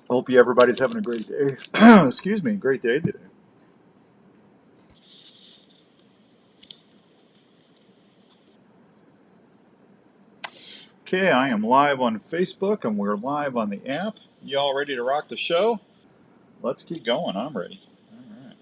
Hope you everybody's having a great day. Excuse me, great day today. Okay, I am live on Facebook and we're live on the app. Y'all ready to rock the show? Let's keep going. I'm ready. All right.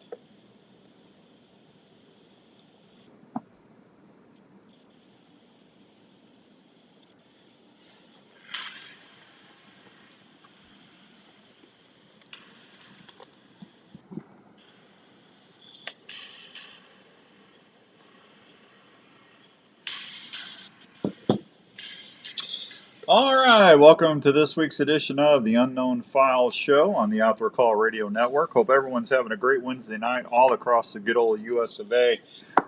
All right, welcome to this week's edition of the Unknown Files Show on the Outdoor Call Radio Network. Hope everyone's having a great Wednesday night all across the good old US of A.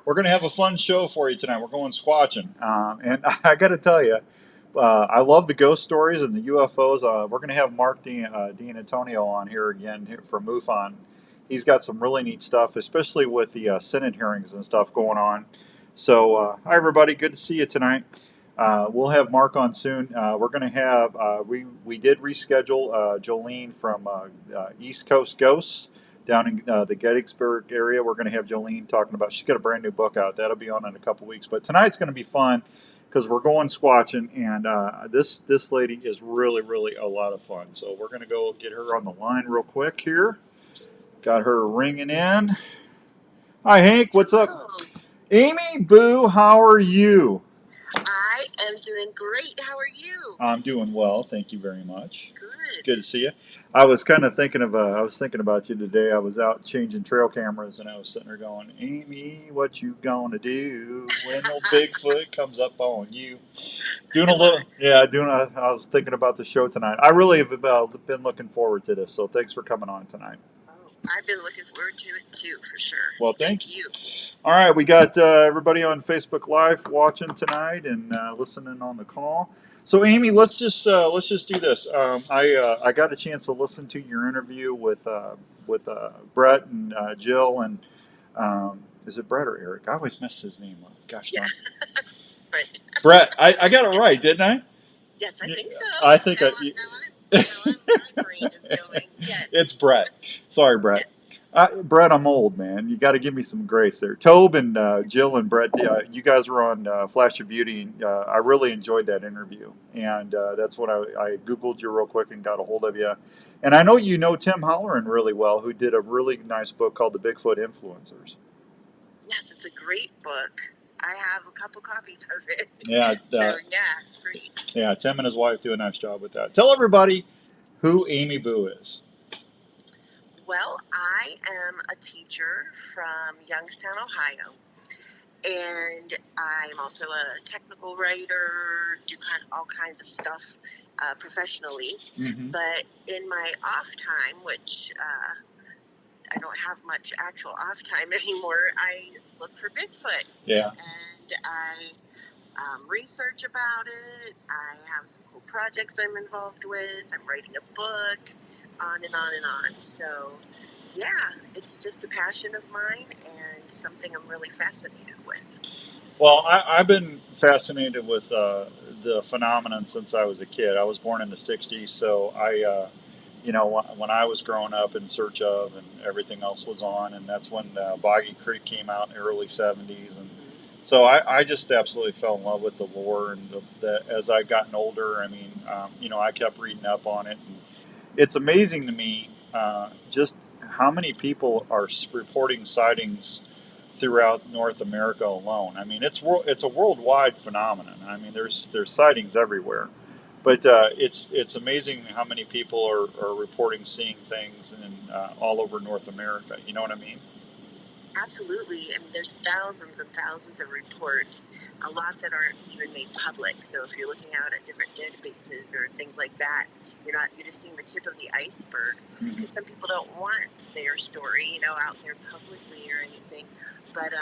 We're going to have a fun show for you tonight. We're going squatching. And I got to tell you, I love the ghost stories and the UFOs. We're going to have Mark Dean Antonio on here again from MUFON. He's got some really neat stuff, especially with the Senate hearings and stuff going on. So, hi, everybody. Good to see you tonight. We'll have Mark on soon. We're going to have, we did reschedule Jolene from East Coast Ghosts down in the Gettysburg area. We're going to have Jolene talking about, she's got a brand new book out. That'll be on in a couple weeks. But tonight's going to be fun because we're going squatching, and this lady is really a lot of fun. So we're going to go get her on the line real quick here. Got her ringing in. Hi, Hank. What's up? Amy Bue, how are you? I am doing great. How are you? I'm doing well, thank you very much. Good. Good to see you. I was kind of thinking of I was thinking about you today. I was out changing trail cameras, and I was sitting there going, "Amy, what you gonna do when old Bigfoot comes up on you?" Doing a little, yeah. I was thinking about the show tonight. I really have been looking forward to this. So thanks for coming on tonight. Oh, I've been looking forward to it too, for sure. Well, Thank you. All right, we got everybody on Facebook Live watching tonight and listening on the call. So, Amy, let's just do this. I got a chance to listen to your interview with Brett and Jill and is it Brett or Eric? I always mess his name up. Gosh darn. Brett. Brett, I got it right, didn't I? Yes, I think so. I think now my brain is going. Yes. It's Brett. Sorry, Brett. Yes. Brett, I'm old, man. You got to give me some grace there. Tobe and Jill and Brett, you guys were on Flash of Beauty. And, I really enjoyed that interview, and that's when I Googled you real quick and got a hold of you. And I know you know Tim Holleran really well, who did a really nice book called The Bigfoot Influencers. Yes, it's a great book. I have a couple copies of it. Yeah. So, yeah, it's great. Yeah, Tim and his wife do a nice job with that. Tell everybody who Amy Bue is. Well, I am a teacher from Youngstown, Ohio, and I'm also a technical writer, do all kinds of stuff professionally. Mm-hmm. But in my off time, which I don't have much actual off time anymore, I look for Bigfoot. Yeah. And I research about it. I have some cool projects I'm involved with. I'm writing a book, on and on and on. So, yeah, it's just a passion of mine and something I'm really fascinated with. Well, I've been fascinated with the phenomenon since I was a kid. I was born in the 60s, so when I was growing up in search of and everything else was on, and that's when Boggy Creek came out in the early 70s. And so I just absolutely fell in love with the lore. And as I've gotten older, I mean, I kept reading up on it. And it's amazing to me just how many people are reporting sightings throughout North America alone. I mean, it's a worldwide phenomenon. I mean, there's sightings everywhere, but it's amazing how many people are reporting seeing things in all over North America. You know what I mean? Absolutely. I mean, there's thousands and thousands of reports, a lot that aren't even made public. So if you're looking out at different databases or things like that, you're just seeing the tip of the iceberg, because some people don't want their story, out there publicly or anything. But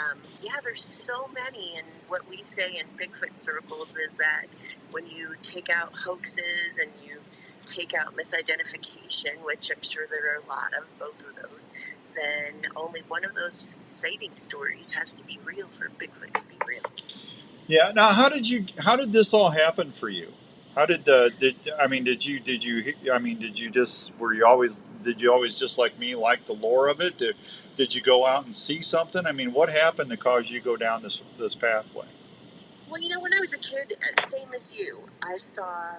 yeah, there's so many, and what we say in Bigfoot circles is that when you take out hoaxes and you take out misidentification, which I'm sure there are a lot of both of those, then only one of those sighting stories has to be real for Bigfoot to be real. Yeah. Now, how did this all happen for you? How did I mean did you just were you always did you always just like me like the lore of it? Did you go out and see something? I mean, what happened to cause you to go down this pathway? Well, when I was a kid, same as you, I saw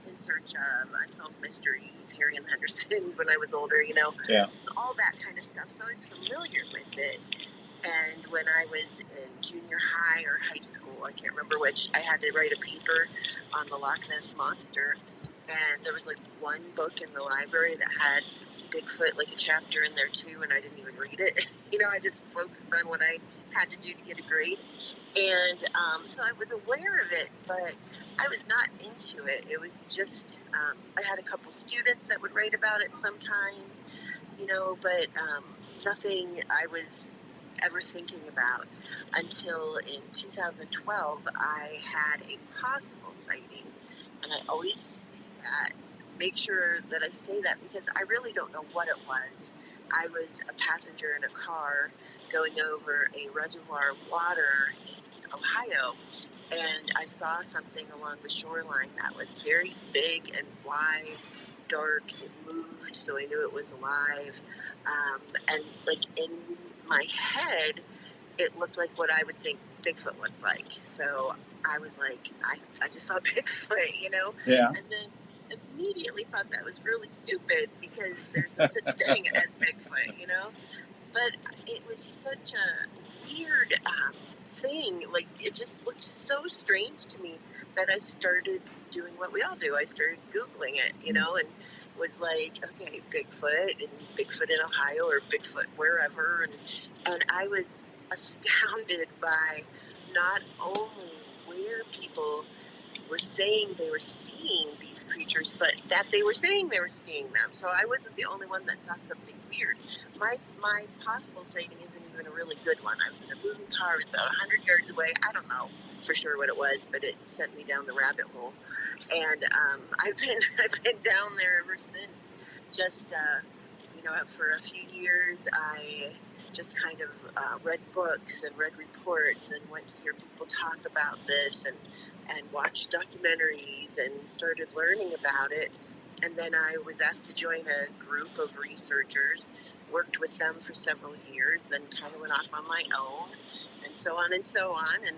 In Search of Unsolved Mysteries, Harry and Henderson when I was older, Yeah. all that kind of stuff. So I was familiar with it. And when I was in junior high or high school, I can't remember which, I had to write a paper on the Loch Ness Monster. And there was like one book in the library that had Bigfoot, like a chapter in there too, and I didn't even read it. I just focused on what I had to do to get a grade. And so I was aware of it, but I was not into it. It was just, I had a couple students that would write about it sometimes, but nothing I was ever thinking about until in 2012 I had a possible sighting. And I always say that, make sure that I say that because I really don't know what it was. I was a passenger in a car going over a reservoir of water in Ohio, and I saw something along the shoreline that was very big and wide, dark. It moved, so I knew it was alive. And like in my head, it looked like what I would think Bigfoot looked like. So I was like, I just saw Bigfoot. Yeah. And then immediately thought that was really stupid because there's no such thing as Bigfoot. But it was such a weird thing. Like, it just looked so strange to me that I started doing what we all do. I started Googling it, and was like, okay, Bigfoot and Bigfoot in Ohio or Bigfoot wherever. And I was astounded by not only where people were saying they were seeing these creatures, but that they were saying they were seeing them. So I wasn't the only one that saw something weird. My possible sighting isn't even a really good one. I was in a moving car. It was about 100 yards away. I don't know for sure what it was, but it sent me down the rabbit hole. And I've been down there ever since. Just for a few years, I just kind of read books and read reports and went to hear people talk about this and watched documentaries and started learning about it. And then I was asked to join a group of researchers, worked with them for several years, then kind of went off on my own, and so on and so on. And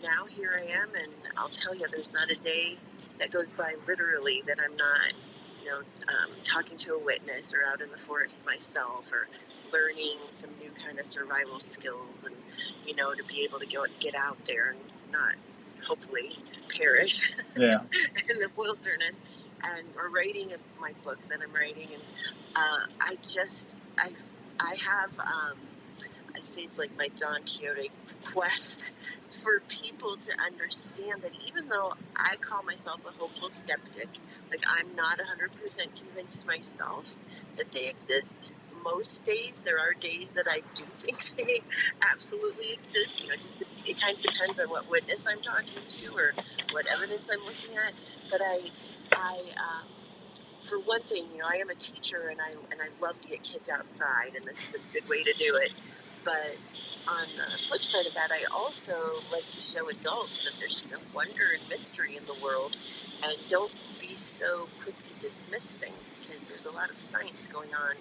now here I am, and I'll tell you, there's not a day that goes by literally that I'm not, talking to a witness or out in the forest myself or learning some new kind of survival skills and, to be able to get out there and not hopefully perish Yeah. in the wilderness, and or writing my book that I'm writing. And I have I say it's like my Don Quixote quest for people to understand that even though I call myself a hopeful skeptic, like I'm not 100% convinced myself that they exist. Most days, there are days that I do think they absolutely exist. It kind of depends on what witness I'm talking to or what evidence I'm looking at. But for one thing, I am a teacher and I love to get kids outside, and this is a good way to do it. But on the flip side of that, I also like to show adults that there's still wonder and mystery in the world, and don't be so quick to dismiss things because there's a lot of science going on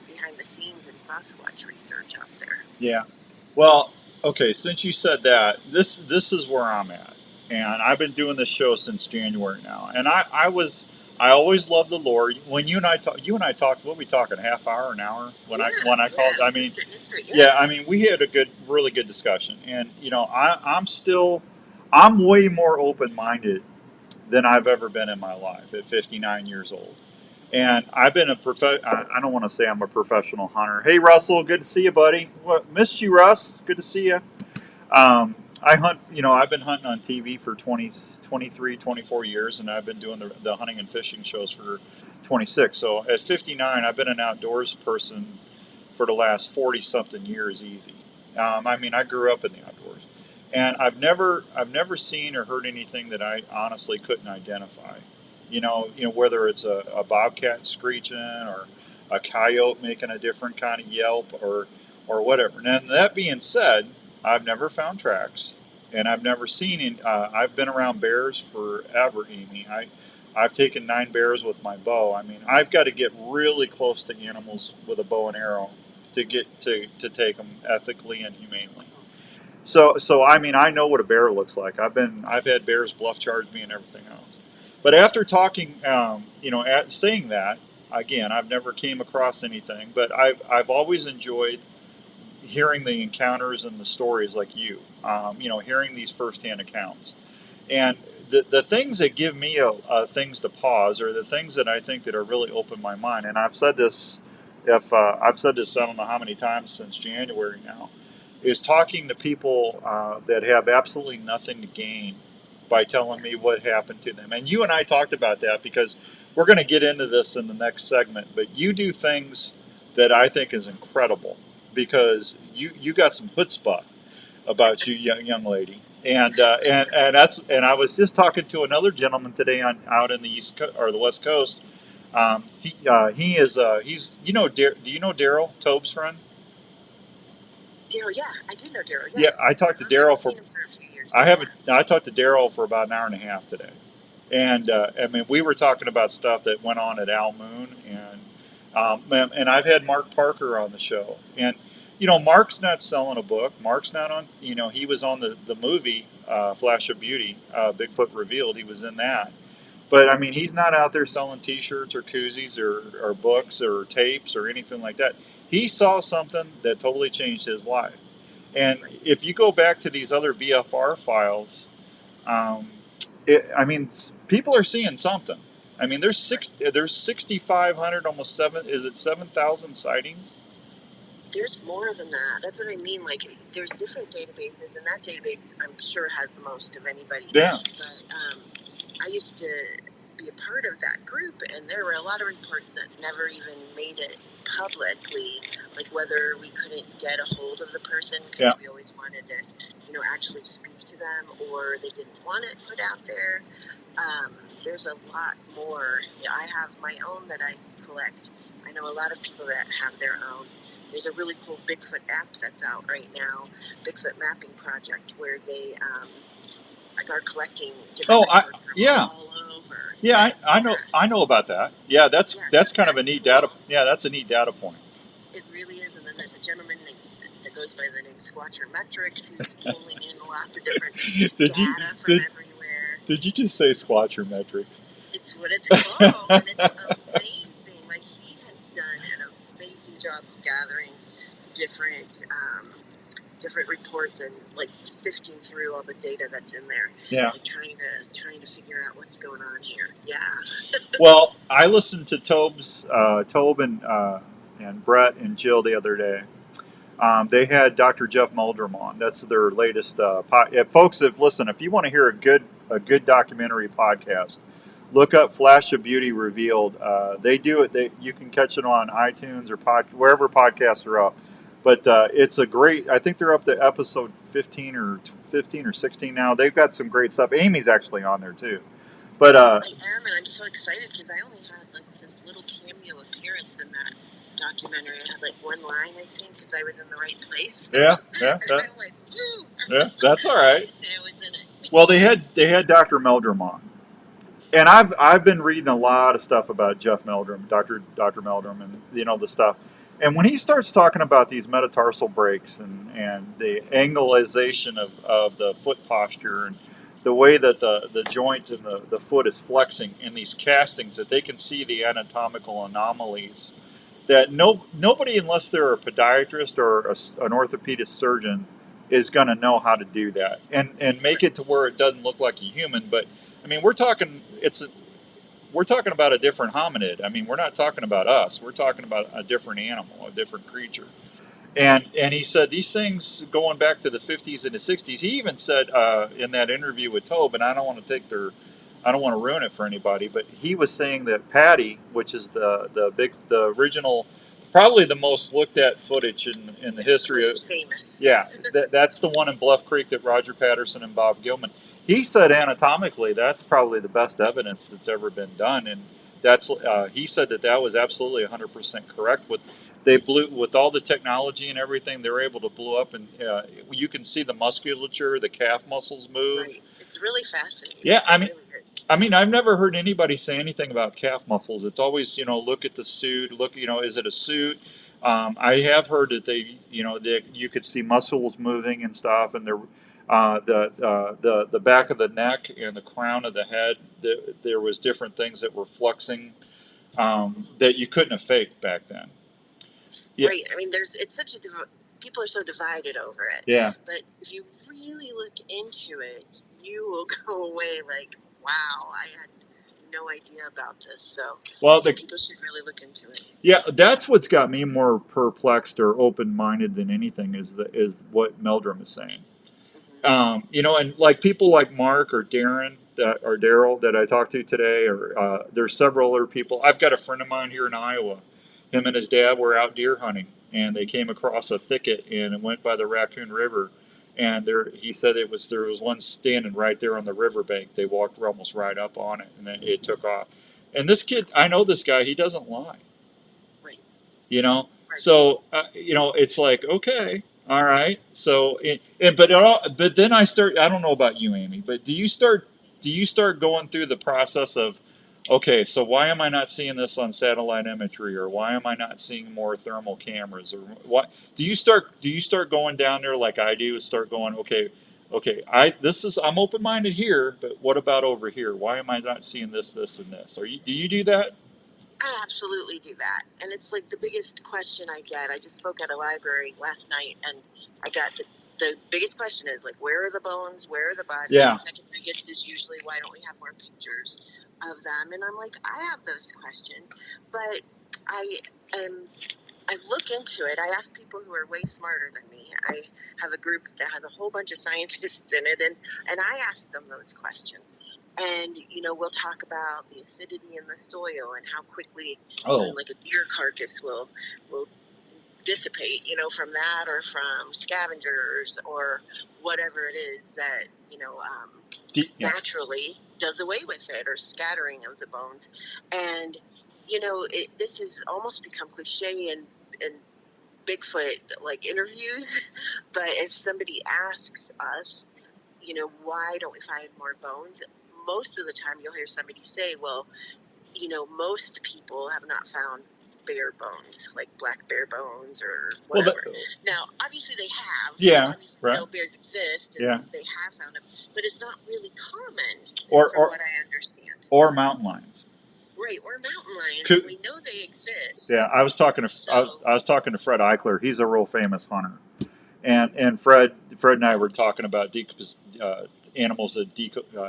behind the scenes in Sasquatch research out there. Yeah. Well, okay, since you said that, this is where I'm at. And I've been doing this show since January now. And I always loved the lore. When you and I talked, what we talking, a half hour, an hour? When I called, I mean, yeah, I mean, we had a really good discussion. And I'm way more open minded than I've ever been in my life at 59 years old. And I've been I don't want to say I'm a professional hunter. Hey, Russell, good to see you, buddy. What, missed you, Russ. Good to see you. I hunt, I've been hunting on TV for 20, 23, 24 years, and I've been doing the hunting and fishing shows for 26. So at 59, I've been an outdoors person for the last 40 something years easy. I mean, I grew up in the outdoors. And I've never seen or heard anything that I honestly couldn't identify. Whether it's a bobcat screeching or a coyote making a different kind of yelp or whatever. And that being said, I've never found tracks, and I've never seen. I've been around bears forever, Amy. I've taken 9 bears with my bow. I mean, I've got to get really close to animals with a bow and arrow to get to take them ethically and humanely. So I mean, I know what a bear looks like. I've had bears bluff charge me and everything else. But after talking, saying that again, I've never came across anything. But I've always enjoyed hearing the encounters and the stories like you. Hearing these firsthand accounts. And the things that give me things to pause are the things that I think that are really open my mind. And I've said this, if I've said this, I don't know how many times since January now, is talking to people that have absolutely nothing to gain by telling me what happened to them. And you and I talked about that because we're going to get into this in the next segment. But you do things that I think is incredible because you got some chutzpah about you, young lady. And I was just talking to another gentleman today out in the East or the West Coast. He's do you know Daryl Tobe's friend? Daryl, yeah, I do know Daryl. Yeah, Yes, I talked to I haven't Daryl for seen him for a few years. I But haven't yeah, I talked to Daryl for about an hour and a half today, and I mean we were talking about stuff that went on at Al Moon, and I've had Mark Parker on the show, and Mark's not selling a book. Mark's not on. He was on the movie Flash of Beauty, Bigfoot Revealed. He was in that. But I mean, he's not out there selling T-shirts or koozies or books or tapes or anything like that. He saw something that totally changed his life. And if you go back to these other BFR files, um, I mean, people are seeing something. I mean, there's 6,500, almost 7,000 sightings? there's more than that. That's what I mean. Like, there's different databases, and that database, I'm sure, has the most of anybody. Yeah. But I used to be a part of that group, and there were a lot of reports that never even made it publicly, like whether we couldn't get a hold of the person because we always wanted to, actually speak to them, or they didn't want it put out there. There's a lot more. Yeah, I have my own that I collect. I know a lot of people that have their own. There's a really cool Bigfoot app that's out right now, Bigfoot Mapping Project, where they are collecting different reports from all over. Yeah, I know about that. Yeah, that's kind of a neat data. Yeah, that's a neat data point. It really is. And then there's a gentleman that goes by the name Squatcher Metrics who's pulling in lots of different data from everywhere. Did you just say Squatcher Metrics? It's what it's called, and it's amazing. Like, he has done an amazing job of gathering different reports and like sifting through all the data that's in there. Yeah. Like, trying to figure out what's going on here. Yeah. Well, I listened to Tobe and Brett and Jill the other day. They had Dr. Jeff Meldrum on. That's their latest folks. If you want to hear a good documentary podcast, look up Flash of Beauty Revealed. They do it. You can catch it on iTunes or wherever podcasts are up. But it's a great. I think they're up to episode 15 or 16 now. They've got some great stuff. Amy's actually on there too. But I am, and I'm so excited because I only had like this little cameo appearance in that documentary. I had like one line, I think, because I was in the right place. Yeah. And I'm like, woo! Yeah, that's all right. To say I was in it. Well, they had Dr. Meldrum on, and I've been reading a lot of stuff about Jeff Meldrum, Dr. Meldrum, and the stuff. And when he starts talking about these metatarsal breaks and the angleization of the foot posture and the way that the joint and the foot is flexing in these castings, that they can see the anatomical anomalies that nobody, unless they're a podiatrist or an orthopedic surgeon, is going to know how to do that and make it to where it doesn't look like a human. But I mean, we're talking about a different hominid. I mean, we're not talking about us. We're talking about a different animal, a different creature. And he said these things going back to the 50s and the 60s. He even said in that interview with Tobe, and I don't want to ruin it for anybody, but he was saying that Patty, which is the original, probably the most looked at footage in the history of famous. Yeah, that's the one in Bluff Creek that Roger Patterson and Bob Gilman. He said anatomically that's probably the best evidence that's ever been done, and he said that was absolutely 100% correct. With all the technology and everything, they're able to blow up, and you can see the musculature, the calf muscles move. Right. It's really fascinating. Yeah, I mean, it really is. I mean, I've never heard anybody say anything about calf muscles. It's always, look at the suit. Look, is it a suit? I have heard that that you could see muscles moving and stuff, and the back of the neck and the crown of the head. There was different things that were flexing that you couldn't have faked back then. Yeah, Right. I mean, it's such a people are so divided over it. yeah. But if you really look into it, you will go away like, wow, I had no idea about this. So Well, people should really look into it. yeah, that's what's got me more perplexed or open minded than anything is what Meldrum is saying. And like people like Mark or Darren or Daryl that I talked to today, or there's several other people. I've got a friend of mine here in Iowa. Him and his dad were out deer hunting, and they came across a thicket and went by the Raccoon River. And he said there was one standing right there on the riverbank. They walked almost right up on it, and then it took off. And this kid, I know this guy. He doesn't lie. Right. Right. So it's like, okay, all right. So but then I start. I don't know about you, Amy, but do you start going through the process of, okay, so why am I not seeing this on satellite imagery, or why am I not seeing more thermal cameras, or what? Do you start going down there like I do? Start going, okay, I'm open minded here, but what about over here? Why am I not seeing this, and this? Do you do that? I absolutely do that. And it's like the biggest question I get. I just spoke at a library last night, and I got the biggest question is like, where are the bones? Where are the bodies? Yeah. The second biggest is usually, why don't we have more pictures of them? And I'm like, I have those questions, but I am. I look into it. I ask people who are way smarter than me. I have a group that has a whole bunch of scientists in it, and I ask them those questions. And we'll talk about the acidity in the soil and how quickly, like a deer carcass will dissipate, from that or from scavengers or whatever it is that naturally does away with it, or scattering of the bones. And this has almost become cliche in Bigfoot like interviews, but if somebody asks us, why don't we find more bones? Most of the time you'll hear somebody say, well, most people have not found bear bones, like black bear bones or whatever. Now, obviously they have. Yeah, obviously, right. Bears exist, and Yeah. they have found them, but it's not really common, Or what I understand. Or mountain lions. Right, or mountain lions. We know they exist. Yeah, I was talking to Fred Eichler. He's a real famous hunter, and Fred and I were talking about animals that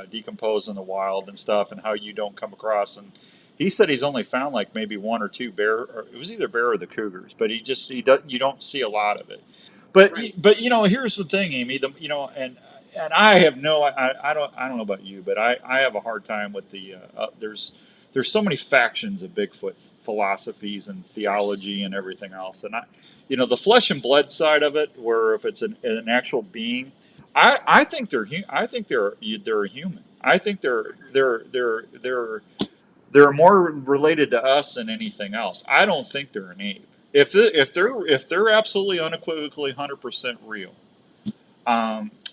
decompose in the wild and stuff, and how you don't come across. And he said he's only found like maybe one or two bear, or it was either bear or the cougars, but you don't see a lot of it. But Right. but here's the thing, Amy. And I have I don't know about you, but I have a hard time with there's so many factions of Bigfoot philosophies and theology and everything else. And the flesh and blood side of it, where if it's an actual being, I think they're a human. I think they're more related to us than anything else. I don't think they're an ape. If they're absolutely unequivocally 100% real,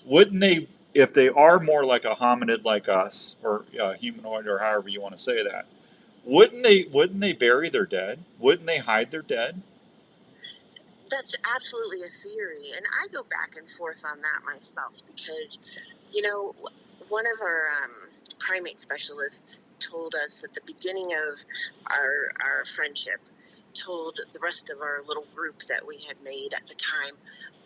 wouldn't they? If they are more like a hominid like us, or humanoid, or however you want to say that, wouldn't they bury their dead? Wouldn't they hide their dead? That's absolutely a theory, and I go back and forth on that myself because, one of our primate specialists told us at the beginning of our friendship, told the rest of our little group that we had made at the time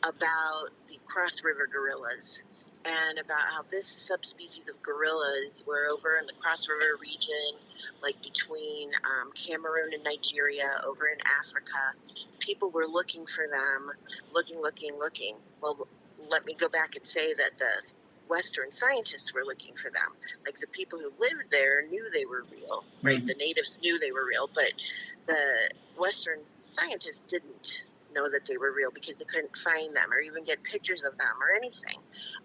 about the Cross River gorillas, and about how this subspecies of gorillas were over in the Cross River region, like between Cameroon and Nigeria, over in Africa. People were looking for them, looking. Well, let me go back and say that the Western scientists were looking for them. Like the people who lived there knew they were real, right? The natives knew they were real, but the Western scientists didn't know that they were real because they couldn't find them or even get pictures of them or anything,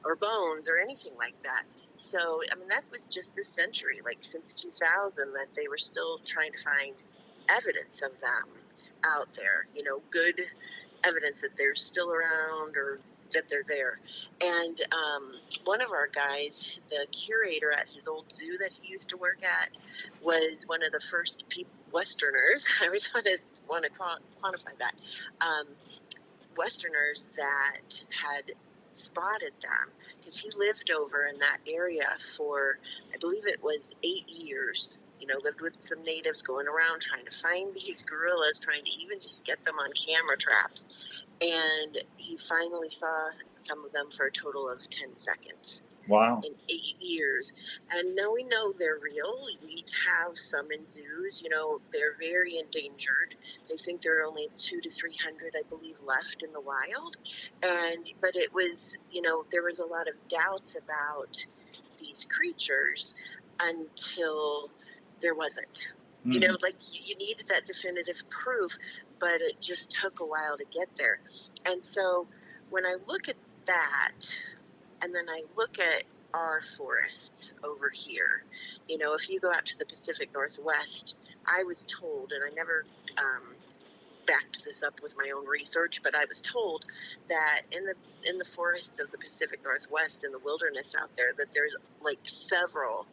or bones or anything like that. So, I mean, that was just this century, like since 2000, that they were still trying to find evidence of them out there, good evidence that they're still around or that they're there. And one of our guys, the curator at his old zoo that he used to work at, was one of the first Westerners. I always want to quantify that. Westerners that had spotted them, because he lived over in that area for, I believe it was 8 years. Lived with some natives, going around trying to find these gorillas, trying to even just get them on camera traps. And he finally saw some of them for a total of 10 seconds. Wow. In 8 years. And now we know they're real. We have some in zoos. They're very endangered. They think there are only 200 to 300, I believe, left in the wild. But it was, there was a lot of doubts about these creatures until there wasn't. You needed that definitive proof, but it just took a while to get there. And so when I look at that, and then I look at our forests over here, if you go out to the Pacific Northwest, I was told, and I never backed this up with my own research, but I was told that in the forests of the Pacific Northwest, in the wilderness out there, that there's like several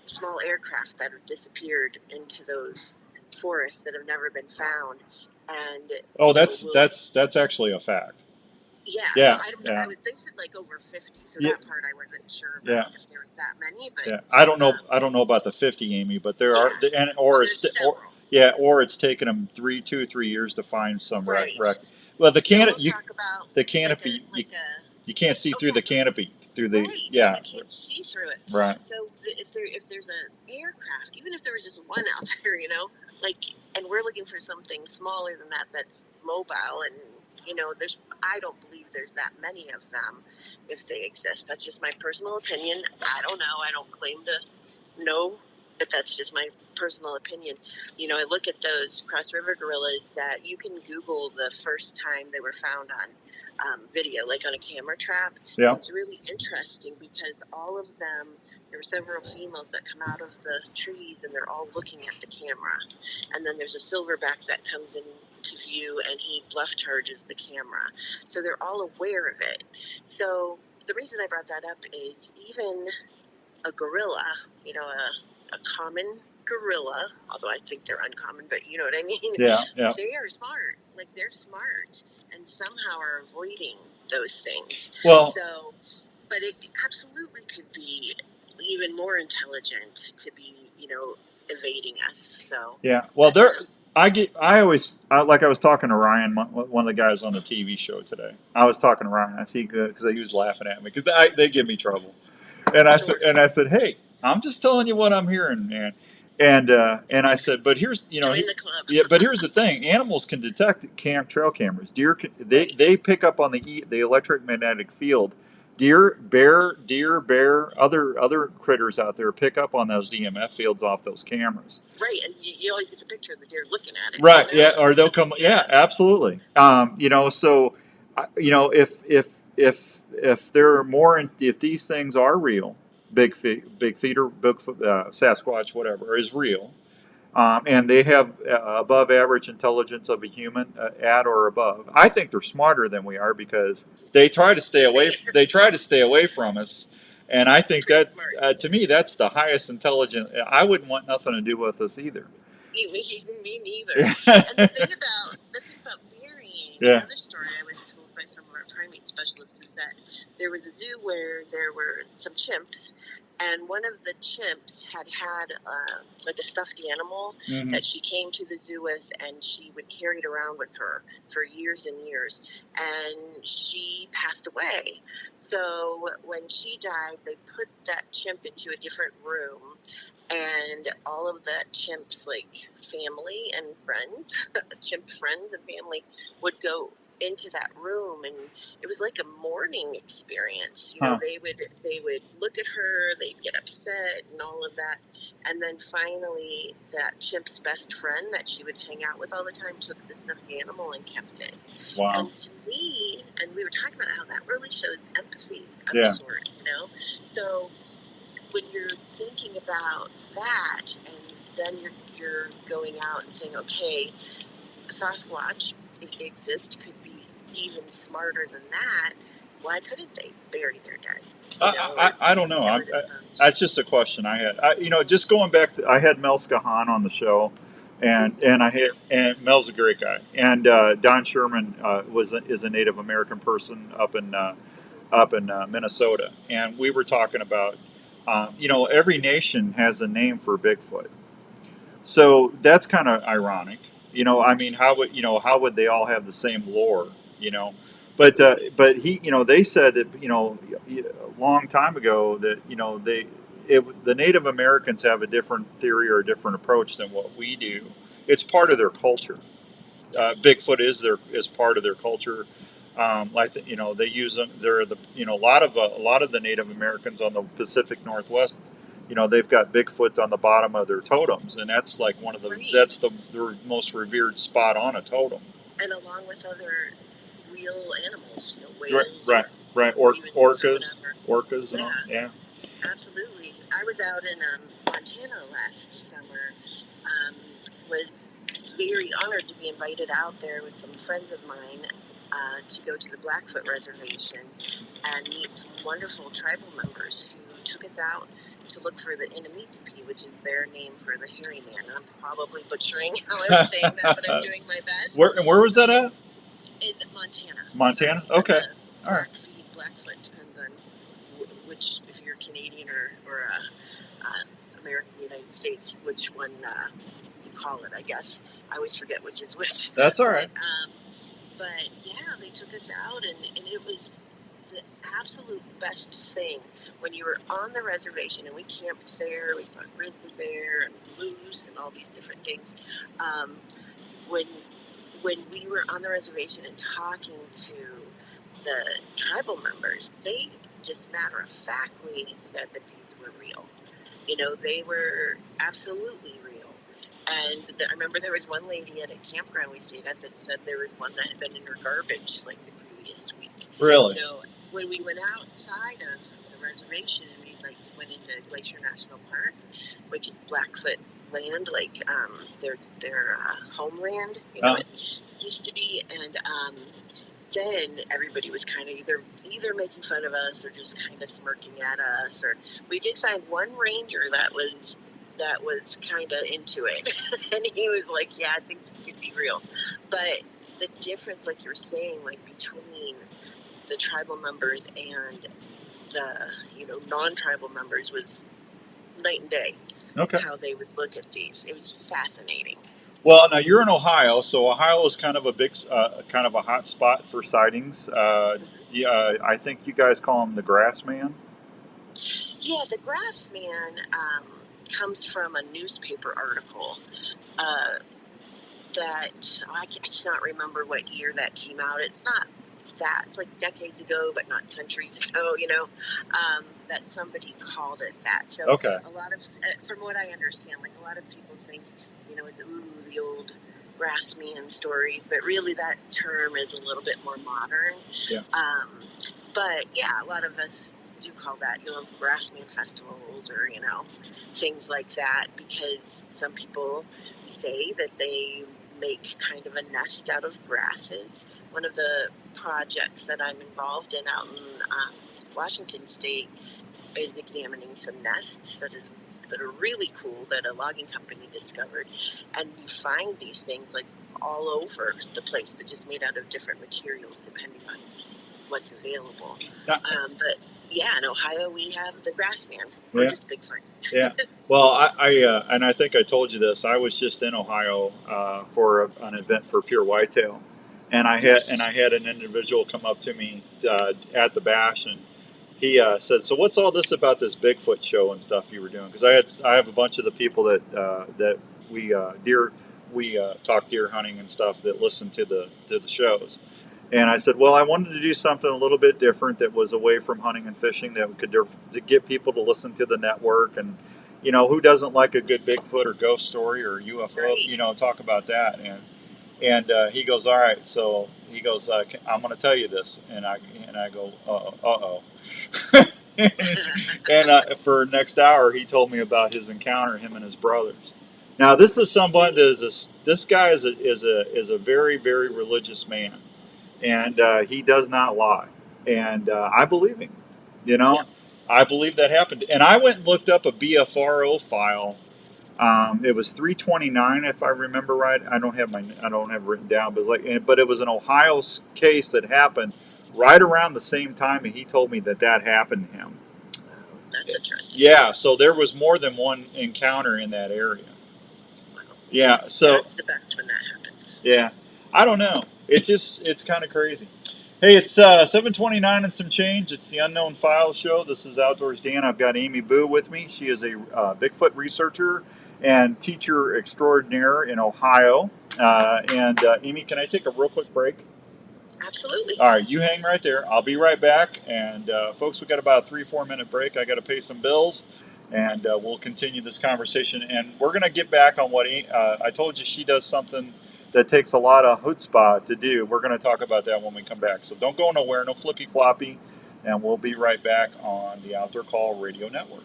small aircraft that have disappeared into those forests that have never been found. And that's actually a fact. Yeah. So they said like over 50. So that part I wasn't sure about if there was that many. But I don't know. I don't know about the 50, Amy, but there are, or it's taken them 3 years to find some wreck. Well, the canopy, you can't see through the canopy through the you can't see through it. Right. So if there's an aircraft, even if there was just one out there, and we're looking for something smaller than that that's mobile, and I don't believe there's that many of them if they exist. That's just my personal opinion. I don't know. I don't claim to know, but that's just my personal opinion. I look at those cross river gorillas that you can Google the first time they were found on video, like on a camera trap. Yeah. It's really interesting because all of them, there were several females that come out of the trees and they're all looking at the camera. And then there's a silverback that comes in to view and he bluff charges the camera. So they're all aware of it. So the reason I brought that up is even a gorilla, a common gorilla, although I think they're uncommon, but you know what I mean? Yeah. They are smart. Like, they're smart and somehow are avoiding those things. Well, but it absolutely could be even more intelligent to be, evading us. So yeah. Well, I was talking to Ryan, one of the guys on the TV show today. I was talking to Ryan. I see because he was laughing at me because they give me trouble. And I said, hey, I'm just telling you what I'm hearing, man. And I said, but here's join the club. But here's the thing: animals can detect trail cameras. Deer they pick up on the electromagnetic field. Deer, bear, other critters out there pick up on those EMF fields off those cameras. Right, and you always get the picture of the deer looking at it. Right, yeah, or they'll come. Yeah, absolutely. So, if there are more, if these things are real, Bigfoot, Sasquatch, whatever is real, and they have above average intelligence of a human, at or above. I think they're smarter than we are because they try to stay away. They try to stay away from us, and I think that to me that's the highest intelligence. I wouldn't want nothing to do with us either. Me neither. And the thing about burying, another story I was told by some of our primate specialists is that there was a zoo where there were some chimps, and one of the chimps had like a stuffed animal that she came to the zoo with, and she would carry it around with her for years and years, and she passed away. So when she died, they put that chimp into a different room, and all of that chimp's like family and friends, chimp friends and family would go into that room, and it was like a mourning experience. They would look at her, they'd get upset and all of that, and then finally that chimp's best friend that she would hang out with all the time took the stuffed animal and kept it. Wow. And to me, and we were talking about how that really shows empathy of a sort, so when you're thinking about that, and then you're going out and saying, okay, Sasquatch, if they exist, could be even smarter than that, why couldn't they bury their dead? I don't know. That's just a question I had. Just going back, I had Mel Scahan on the show, and Mel's a great guy. And Don Sherman is a Native American person up in Minnesota, and we were talking about, every nation has a name for Bigfoot. So that's kind of ironic. I mean, how would they all have the same lore? But they said that a long time ago that the Native Americans have a different theory or a different approach than what we do. It's part of their culture. Yes. Bigfoot is part of their culture. They use them. They're a lot of the Native Americans on the Pacific Northwest. They've got Bigfoot on the bottom of their totems, and that's like one of the Right. that's the most revered spot on a totem. And along with other real animals, Right, whales, right. Orcas, and all. Yeah. Absolutely. I was out in Montana last summer. Was very honored to be invited out there with some friends of mine to go to the Blackfoot Reservation and meet some wonderful tribal members who took us out to look for the Inamitapi, which is their name for the hairy man. I'm probably butchering how I'm saying that, but I'm doing my best. Where was that at? In Montana. Montana? Sorry, okay. All right. Blackfoot, depends on which, if you're Canadian or American, United States, which one you call it, I guess. I always forget which is which. That's all right. But yeah, they took us out, and it was the absolute best thing. When you were on the reservation, and we camped there, we saw grizzly bear and moose and all these different things. When we were on the reservation and talking to the tribal members, they just matter-of-factly said that these were real. They were absolutely real. And I remember there was one lady at a campground we stayed at that said there was one that had been in her garbage like the previous week. Really? When we went outside of the reservation and we went into Glacier National Park, which is Blackfoot land, like their homeland. It used to be, and then everybody was kind of either making fun of us or just kind of smirking at us. Or we did find one ranger that was kind of into it, and he was like, "Yeah, I think it could be real." But the difference, like you were saying, between the tribal members and the non-tribal members was night and day. Okay. How they would look at these, it was fascinating. Well, now you're in Ohio, so Ohio is kind of a big, kind of a hot spot for sightings. I think you guys call him the Grass Man. Yeah, the Grass Man comes from a newspaper article that I cannot remember what year that came out. It's not that. It's like decades ago, but not centuries ago, that somebody called it that. So okay. A lot of, from what I understand, a lot of people think, it's the old Grass Man stories, but really that term is a little bit more modern. Yeah. But yeah, a lot of us do call that, Grass Man festivals or, things like that, because some people say that they make kind of a nest out of grasses. One of the projects that I'm involved in out in Washington State is examining some nests that are really cool that a logging company discovered, and you find these things all over the place, but just made out of different materials depending on what's available. But yeah, in Ohio we have the Grass Man, or just Bigfoot. Yeah. Well, I think I told you this. I was just in Ohio for an event for Pure Whitetail, and I had an individual come up to me at the bash, and he said, "So what's all this about this Bigfoot show and stuff you were doing?" Because I have a bunch of the people that we talk deer hunting and stuff that listen to the shows. And I said, well, I wanted to do something a little bit different that was away from hunting and fishing, that could to get people to listen to the network. And, who doesn't like a good Bigfoot or ghost story or UFO, right. Talk about that. And he goes, all right. So he goes, I'm going to tell you this. And I go, uh-oh. And for next hour, he told me about his encounter, him and his brothers. Now, this is somebody this guy is a very, very religious man. and he does not lie. And I believe him. You know, Yep. I believe that happened. And I went and looked up a BFRO file. It was 329, if I remember right. I don't have it written down, but but it was an Ohio case that happened right around the same time, and he told me that happened to him. That's interesting. Yeah, so there was more than one encounter in that area. Wow. Yeah, so That's the best when that happens. yeah, I don't know. It's kind of crazy. Hey, it's 7:29 and some change. It's the Unknown File Show. This is Outdoors Dan. I've got Amy Bue with me. She is a Bigfoot researcher and teacher extraordinaire in Ohio. Amy, can I take a real quick break? Absolutely. All right, you hang right there. I'll be right back. And folks, we got about a 3-4 minute break. I got to pay some bills, and we'll continue this conversation. And we're going to get back on what I told you. She does something that takes a lot of chutzpah to do. We're going to talk about that when we come back. So don't go nowhere, no flippy floppy, and we'll be right back on the Outdoor Call Radio Network.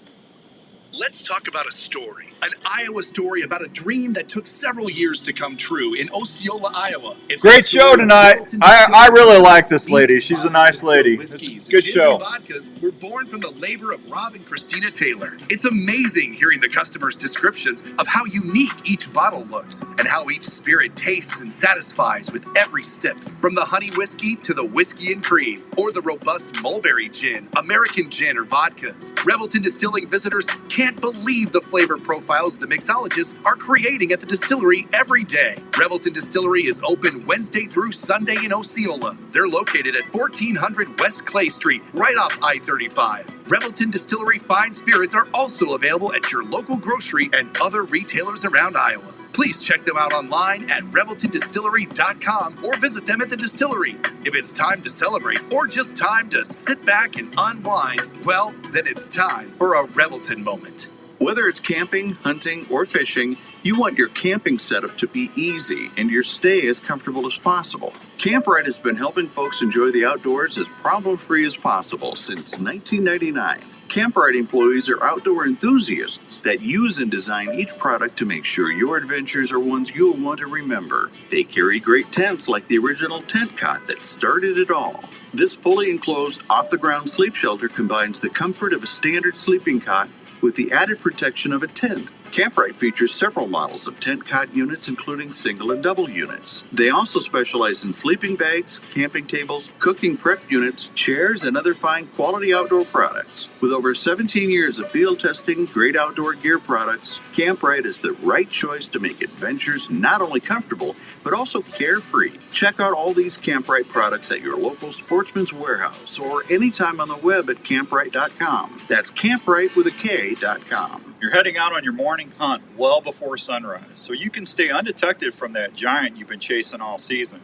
Let's talk about a story, an Iowa story about a dream that took several years to come true in Osceola, Iowa. It's great show tonight. I really like this lady. She's a nice lady. It's a good show. Vodkas were born from the labor of Rob and Christina Taylor. It's amazing hearing the customers' descriptions of how unique each bottle looks and how each spirit tastes and satisfies with every sip. From the honey whiskey to the whiskey and cream, or the robust mulberry gin, American gin, or vodkas. Revelton Distilling visitors can't believe the flavor profiles the mixologists are creating at the distillery every day. Revelton Distillery is open Wednesday through Sunday in Osceola. They're located at 1400 West Clay Street, right off I-35. Revelton Distillery fine spirits are also available at your local grocery and other retailers around Iowa. Please check them out online at reveltondistillery.com or visit them at the distillery. If it's time to celebrate or just time to sit back and unwind, well, then it's time for a Revelton moment. Whether it's camping, hunting, or fishing, you want your camping setup to be easy and your stay as comfortable as possible. Camprite has been helping folks enjoy the outdoors as problem-free as possible since 1999. Camprite employees are outdoor enthusiasts that use and design each product to make sure your adventures are ones you'll want to remember. They carry great tents like the original tent cot that started it all. This fully enclosed, off-the-ground sleep shelter combines the comfort of a standard sleeping cot with the added protection of a tent. Camprite features several models of tent cot units, including single and double units. They also specialize in sleeping bags, camping tables, cooking prep units, chairs, and other fine quality outdoor products. With over 17 years of field testing great outdoor gear products, Camprite is the right choice to make adventures not only comfortable, but also carefree. Check out all these Camprite products at your local Sportsman's Warehouse or anytime on the web at camprite.com. That's camprite with a K.com. You're heading out on your morning hunt well before sunrise, so you can stay undetected from that giant you've been chasing all season.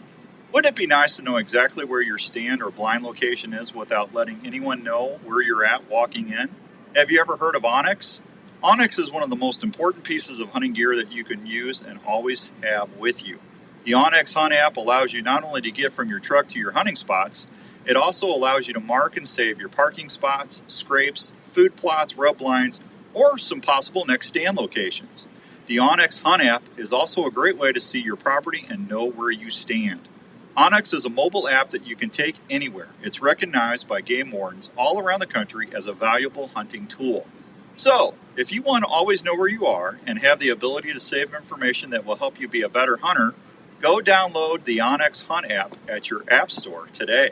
Wouldn't it be nice to know exactly where your stand or blind location is without letting anyone know where you're at walking in? Have you ever heard of Onyx? Onyx is one of the most important pieces of hunting gear that you can use and always have with you. The Onyx Hunt app allows you not only to get from your truck to your hunting spots, it also allows you to mark and save your parking spots, scrapes, food plots, rub lines, or some possible next stand locations. The Onyx Hunt app is also a great way to see your property and know where you stand. Onyx is a mobile app that you can take anywhere. It's recognized by game wardens all around the country as a valuable hunting tool. So, if you want to always know where you are and have the ability to save information that will help you be a better hunter, go download the Onyx Hunt app at your app store today.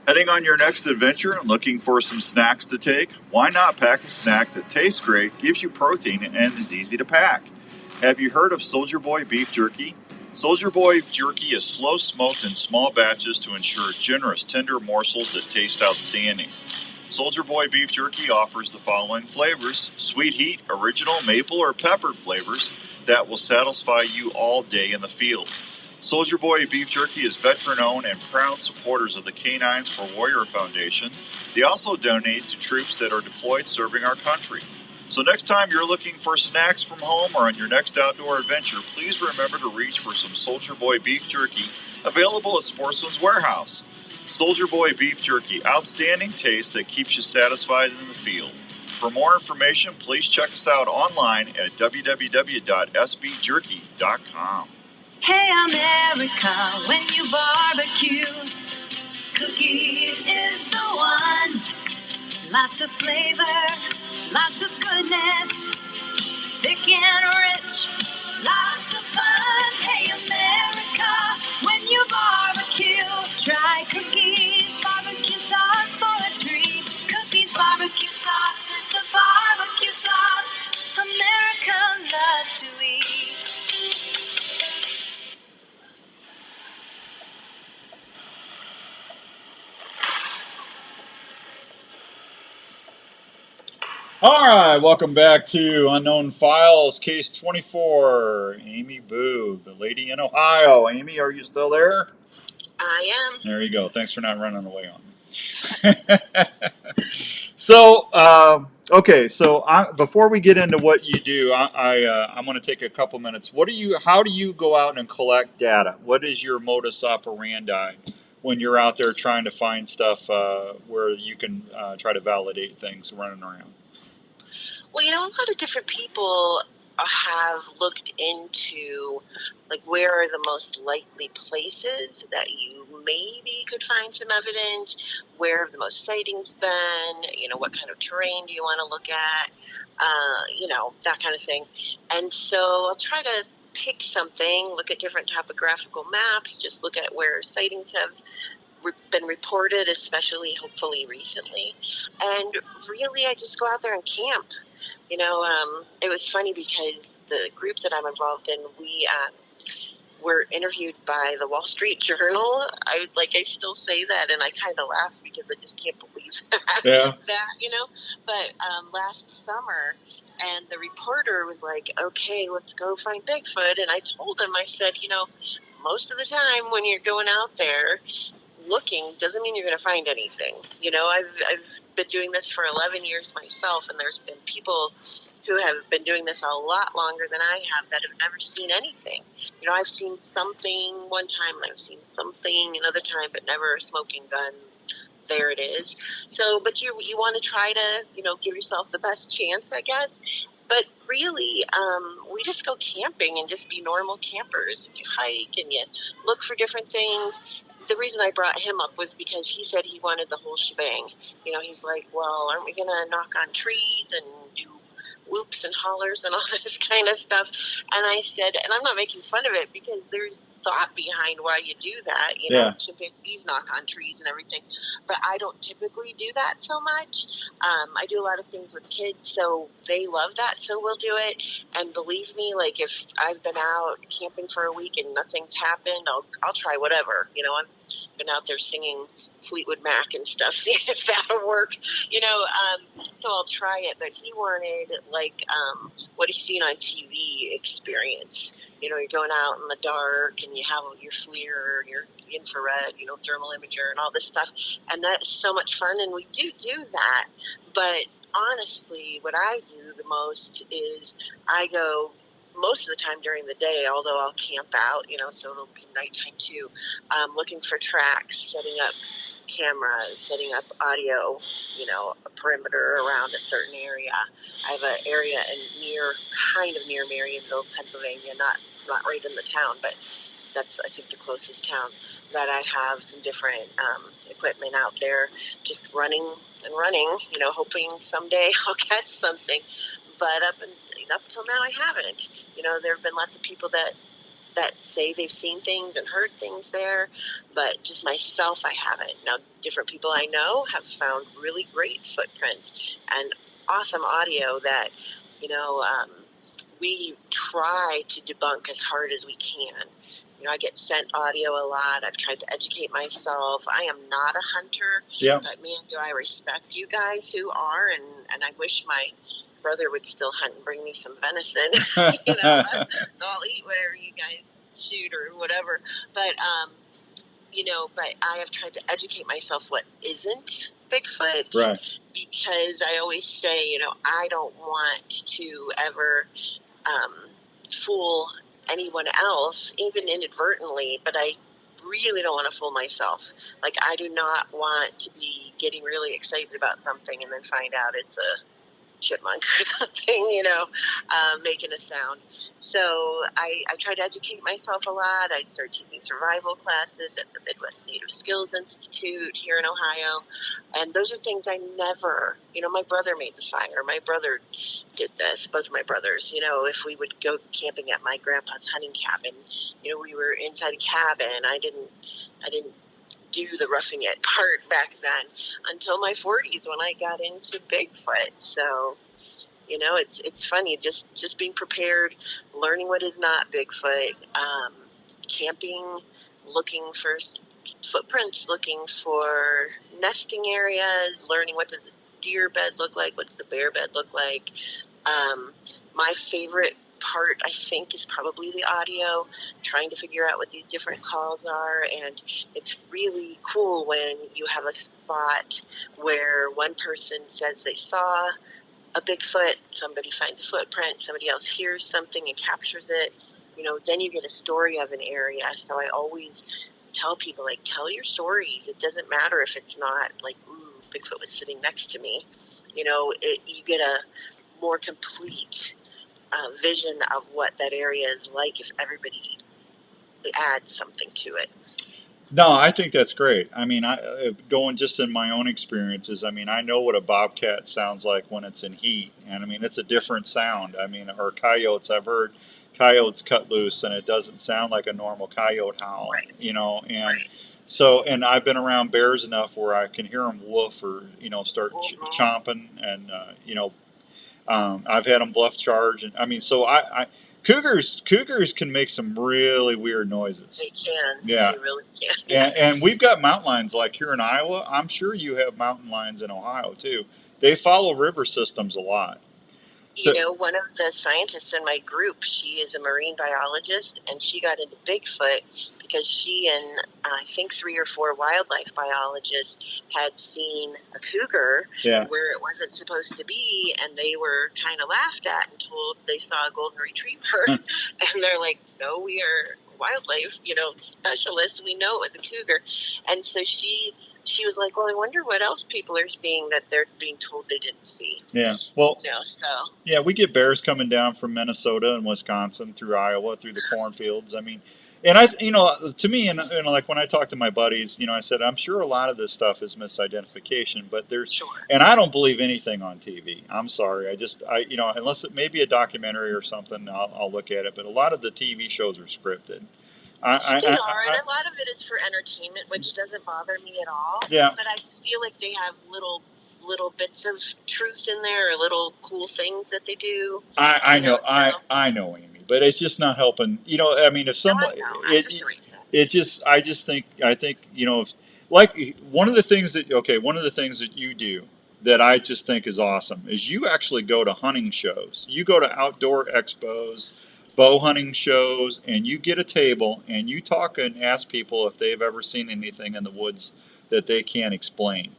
Heading on your next adventure and looking for some snacks to take? Why not pack a snack that tastes great, gives you protein, and is easy to pack? Have you heard of Soldier Boy beef jerky? Soldier Boy jerky is slow smoked in small batches to ensure generous, tender morsels that taste outstanding. Soldier Boy beef jerky offers the following flavors: sweet heat, original, maple, or peppered flavors that will satisfy you all day in the field. Soldier Boy Beef Jerky is veteran-owned and proud supporters of the Canines for Warrior Foundation. They also donate to troops that are deployed serving our country. So next time you're looking for snacks from home or on your next outdoor adventure, please remember to reach for some Soldier Boy Beef Jerky, available at Sportsman's Warehouse. Soldier Boy Beef Jerky, outstanding taste that keeps you satisfied in the field. For more information, please check us out online at www.sbjerky.com. Hey America, when you barbecue, cookies is the one. Lots of flavor, lots of goodness, thick and rich, lots of fun. Hey America, when you barbecue, try Cookies barbecue sauce for a treat. Cookies barbecue sauce is the barbecue sauce America loves to eat. All right, welcome back to Unknown Files, Case 24. Amy Bue, the lady in Ohio. Amy, are you still there? I am. There you go. Thanks for not running away on me. So, before we get into what you do, I'm going to take a couple minutes. How do you go out and collect data? What is your modus operandi when you're out there trying to find stuff where you can try to validate things running around? Well, a lot of different people have looked into like where are the most likely places that you maybe could find some evidence, where have the most sightings been, what kind of terrain do you want to look at, that kind of thing. And so I'll try to pick something, look at different topographical maps, just look at where sightings have been reported, especially hopefully recently. And really I just go out there and camp. It was funny because the group that I'm involved in, we were interviewed by the Wall Street Journal. I still say that, and I kind of laugh because I just can't believe that. Yeah. But last summer, and the reporter was like, "Okay, let's go find Bigfoot." And I told him, I said, most of the time when you're going out there looking doesn't mean you're going to find anything. I've been doing this for 11 years myself, and there's been people who have been doing this a lot longer than I have that have never seen anything. I've seen something one time, and I've seen something another time, but never a smoking gun. There it is. So, but you want to try to, give yourself the best chance, I guess. But really, we just go camping and just be normal campers. And you hike and you look for different things. The reason I brought him up was because he said he wanted the whole shebang. He's like, well, aren't we going to knock on trees and do whoops and hollers and all this kind of stuff? And I said, and I'm not making fun of it because there's thought behind why you do that. Chimpanzees knock on trees and everything. But I don't typically do that so much. I do a lot of things with kids, so they love that, so we'll do it. And believe me, like if I've been out camping for a week and nothing's happened, I'll try whatever. I've been out there singing Fleetwood Mac and stuff, see if that'll work. So I'll try it. But he wanted what he's seen on TV experience. You're going out in the dark and you have your FLIR, your infrared, thermal imager and all this stuff. And that's so much fun. And we do that. But honestly, what I do the most is I go most of the time during the day, although I'll camp out, so it'll be nighttime too, looking for tracks, setting up cameras, setting up audio, a perimeter around a certain area. I have an area kind of near Marionville, Pennsylvania, not right in the town, but that's, I think, the closest town that I have some different equipment out there, just running, hoping someday I'll catch something. But up till now, I haven't. There have been lots of people that say they've seen things and heard things there, but just myself, I haven't. Now, different people I know have found really great footprints and awesome audio that, we try to debunk as hard as we can. I get sent audio a lot. I've tried to educate myself. I am not a hunter. Yeah. But man, do I respect you guys who are, and I wish my brother would still hunt and bring me some venison. So I'll eat whatever you guys shoot or whatever. But but I have tried to educate myself what isn't Bigfoot. Right. Because I always say, I don't want to ever fool anyone else, even inadvertently, but I really don't want to fool myself. Like, I do not want to be getting really excited about something and then find out it's a chipmunk or something, making a sound. So I try to educate myself a lot. I started taking survival classes at the Midwest Native Skills Institute here in Ohio. And those are things I never, my brother made the fire. My brother did this, both of my brothers. If we would go camping at my grandpa's hunting cabin, we were inside a cabin. I didn't do the roughing it part back then until my 40s when I got into Bigfoot. So, it's funny, just being prepared, learning what is not Bigfoot, camping, looking for footprints, looking for nesting areas, learning what does a deer bed look like, what's the bear bed look like. My favorite part, I think, is probably the audio, trying to figure out what these different calls are. And it's really cool when you have a spot where one person says they saw a Bigfoot, somebody finds a footprint, somebody else hears something and captures it. Then you get a story of an area. So I always tell people, tell your stories. It doesn't matter if it's not ooh, Bigfoot was sitting next to me. You get a more complete vision of what that area is like if everybody adds something to it. No, I think that's great. I mean, going just in my own experiences, I mean, I know what a bobcat sounds like when it's in heat, and I mean, it's a different sound. I mean, or coyotes, I've heard coyotes cut loose, and it doesn't sound like a normal coyote howl, Right. and Right. so, and I've been around bears enough where I can hear them woof or start chomping, and I've had them bluff charge, and I mean, so I cougars can make some really weird noises. They can. Yeah. They really can. And we've got mountain lions like here in Iowa. I'm sure you have mountain lions in Ohio too. They follow river systems a lot. So, one of the scientists in my group, she is a marine biologist, and she got into Bigfoot because she and I think 3 or 4 wildlife biologists had seen a cougar where it wasn't supposed to be, and they were kind of laughed at and told they saw a golden retriever. And they're like, no, we are wildlife, specialists. We know it was a cougar. And so she was like, well, I wonder what else people are seeing that they're being told they didn't see. Yeah. Well, so. Yeah, we get bears coming down from Minnesota and Wisconsin through Iowa, through the cornfields. I mean, and to me, and like when I talk to my buddies, I said, I'm sure a lot of this stuff is misidentification, but and I don't believe anything on TV. I'm sorry. Unless it may be a documentary or something, I'll look at it. But a lot of the TV shows are scripted. They are, and a lot of it is for entertainment, which doesn't bother me at all. Yeah. But I feel like they have little bits of truth in there, or little cool things that they do. I know, Amy, but it's just not helping. I mean, if somebody, I think, like one of the things that you do that I just think is awesome is you actually go to hunting shows. You go to outdoor expos, bow hunting shows, and you get a table and you talk and ask people if they've ever seen anything in the woods that they can't explain.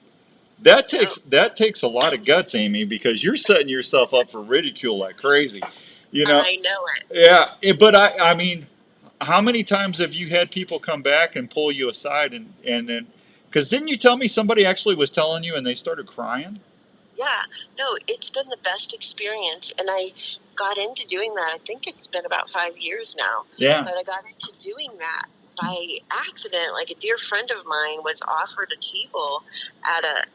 That takes a lot of guts, Amy, because you're setting yourself up for ridicule like crazy. I know it. Yeah, but I mean, how many times have you had people come back and pull you aside and then, because didn't you tell me somebody actually was telling you and they started crying? Yeah, no, it's been the best experience, and I got into doing that. I think it's been about 5 years now. Yeah. But I got into doing that by accident. Like, a dear friend of mine was offered a table at a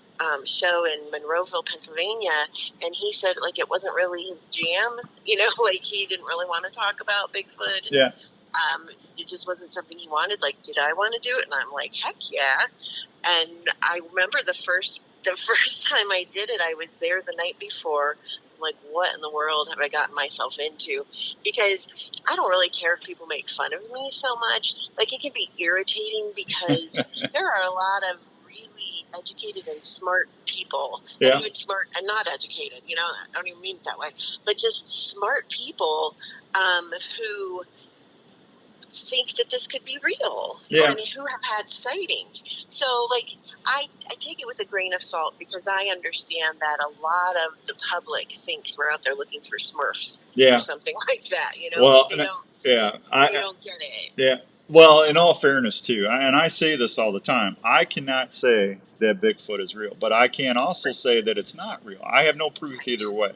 show in Monroeville, Pennsylvania, and he said it wasn't really his jam. He didn't really want to talk about Bigfoot. Yeah. It just wasn't something he wanted. Did I want to do it? And I'm like, heck yeah. And I remember the first time I did it, I was there the night before. Like, what in the world have I gotten myself into? Because I don't really care if people make fun of me so much. It can be irritating because there are a lot of really educated and smart people, and even smart and not educated. I don't even mean it that way, but just smart people who think that this could be real, and who have had sightings. So, I take it with a grain of salt, because I understand that a lot of the public thinks we're out there looking for Smurfs or something like that. Well, they don't get it. Yeah. Well, in all fairness, too, and I say this all the time, I cannot say that Bigfoot is real, but I can't also say that it's not real. I have no proof either way.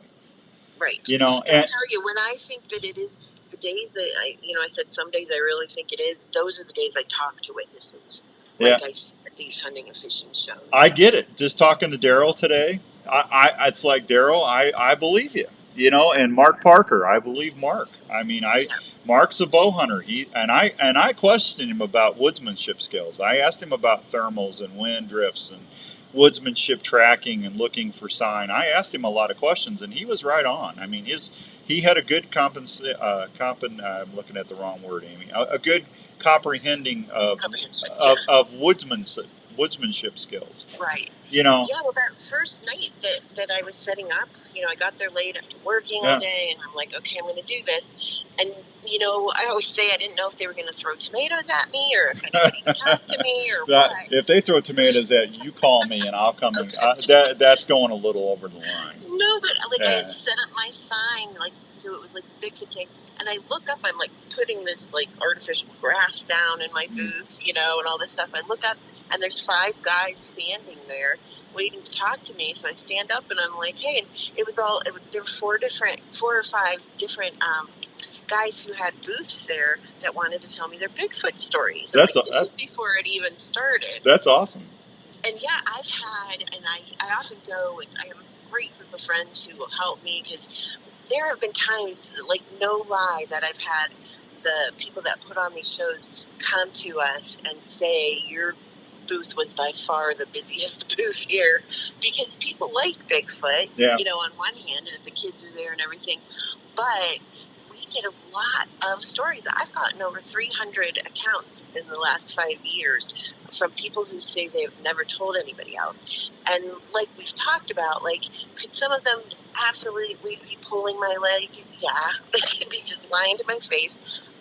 Right. You know, And I'll tell you, when I think that it is, the days that I said some days I really think it is, those are the days I talk to witnesses. Like I see at these hunting and fishing shows. I get it. Just talking to Daryl today, it's like, Daryl, I believe you. You know, and Mark Parker, I believe Mark. I mean, Mark's a bow hunter. I questioned him about woodsmanship skills. I asked him about thermals and wind drifts and woodsmanship tracking and looking for sign. I asked him a lot of questions, and he was right on. I mean, he had a good I'm looking at the wrong word, Amy. A good comprehending of woodsmanship skills. Right. You know. Yeah, well, that first night that I was setting up, I got there late after working all day, and I'm like, okay, I'm going to do this. And, I always say I didn't know if they were going to throw tomatoes at me or if anybody would talk to me or what. If they throw tomatoes at you, call me and I'll come. Okay. That's going a little over the line. No, but I had set up my sign, so it was like the Bigfoot thing. And I look up, I'm putting this artificial grass down in my booth, and all this stuff. I look up, and there's 5 guys standing there waiting to talk to me. So I stand up and I'm like, hey, and there were 4 or 5 different guys who had booths there that wanted to tell me their Bigfoot stories. This is before it even started. That's awesome. And yeah, I've had, and I often go with, I have a great group of friends who will help me, because there have been times, no lie, that I've had the people that put on these shows come to us and say, your booth was by far the busiest booth here, because people like Bigfoot, on one hand, and if the kids are there and everything, but we get a lot of stories. I've gotten over 300 accounts in the last 5 years from people who say they've never told anybody else. And like we've talked about, could some of them absolutely be pulling my leg? Yeah, they could be just lying to my face.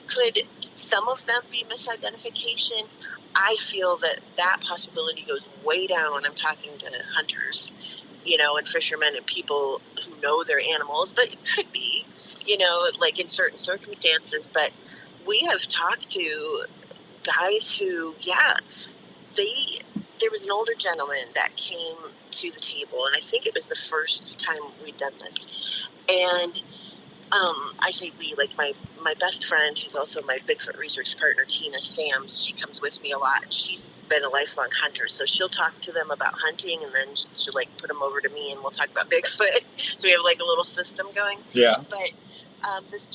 Could some of them be misidentification? I feel that possibility goes way down when I'm talking to hunters, and fishermen and people who know their animals, but it could be, in certain circumstances. But we have talked to guys who, there was an older gentleman that came to the table, and I think it was the first time we'd done this. And I say we, my best friend, who's also my Bigfoot research partner, Tina Sams, she comes with me a lot, and she's been a lifelong hunter, so she'll talk to them about hunting, and then she'll put them over to me, and we'll talk about Bigfoot. So we have a little system going. Yeah. But this